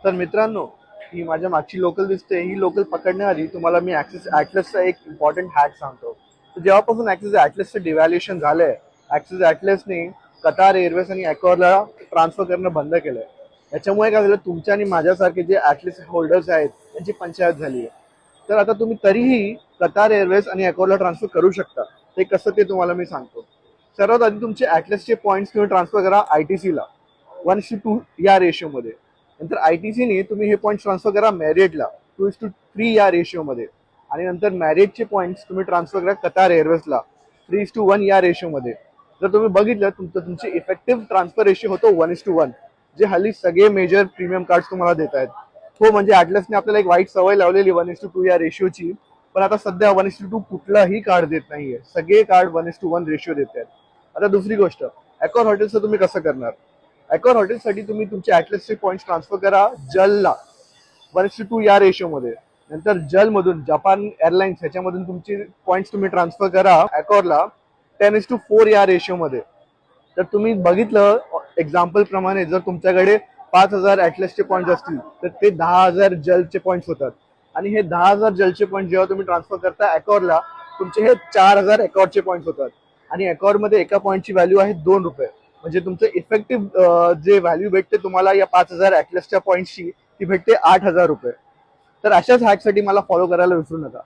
तर मित्रांनो, ही माझ्या मागची लोकल दिसते, ही लोकल पकडण्याआधी तुम्हाला मी ऍक्सिस ॲटलसचा एक इम्पॉर्टंट हॅक सांगतो. तर जेव्हापासून ऍक्सिस ॲटलसचं डिव्हॅल्युएशन झालंय, ऍक्सिस ॲटलसने कतार एअरवेज आणि अकॉरला ट्रान्सफर करणं बंद केलंय. याच्यामुळे काय झालं, तुमच्या आणि माझ्यासारखे जे ॲटलिस्ट होल्डर्स आहेत त्यांची पंचायत झाली आहे. तर आता तुम्ही तरीही कतार एअरवेज आणि अकॉरला ट्रान्सफर करू शकता. ते कसं ते तुम्हाला मी सांगतो. सर्वात आधी तुमचे ॲटलसचे पॉईंट्स तुम्ही ट्रान्सफर करा ITCला 1:2 या रेशोमध्ये. नंतर ITCने तुम्ही हे पॉईंट ट्रान्सफर करा मॅरियटला 2:3 या रेशोमध्ये. आणि नंतर मॅरियटचे पॉईंट्स तुम्ही ट्रान्सफर करा कतार एअरवेजला 3:1 या रेशोमध्ये. जर तुम्ही बघितलं तुमचे इफेक्टिव्ह ट्रान्सफर रेशो होतो 1:1, जे हल्ली सगळे मेजर प्रीमियम कार्ड तुम्हाला देत आहेत. हो, म्हणजे ॲटलसने आपल्याला एक वाईट सवय लावलेली 1:2 या रेशोची. पण आता सध्या 1:2 कुठलाही कार्ड देत नाहीये, सगळे कार्ड 1:1 रेशो देत आहेत. आता दुसरी गोष्ट, अकॉर हॉटेलचं तुम्ही कसं करणार. अकॉर हॉटेलसाठी तुम्ही तुमचे ॲटलसचे पॉईंट्स ट्रान्सफर करा जलला 1:2 या रेशोमध्ये. नंतर जलमधून जपान एअरलाइन्स ह्याच्यामधून तुमचे पॉईंट्स तुम्ही ट्रान्सफर करा अकॉरला 10:4 या रेशोमध्ये. तर तुम्ही बघितलं एक्झाम्पल प्रमाणे, जर तुमच्याकडे 5,000 ॲटलसचे पॉईंट्स असतील तर ते 10,000 जलचे पॉईंट्स होतात. आणि हे 10,000 जलचे पॉईंट जेव्हा तुम्ही ट्रान्सफर करता अकॉरला, तुमचे हे 4,000 अकॉरचे पॉईंट्स होतात. आणि अकॉरमध्ये एका पॉईंटची व्हॅल्यू आहे ₹2. म्हणजे तुमचं इफेक्टिव्ह जे व्हॅल्यू भेटते तुम्हाला या 5,000 ॲटलसच्या पॉईंट्सची, ती भेटते ₹8,000. तर अशाच हॅकसाठी मला फॉलो करायला विसरू नका.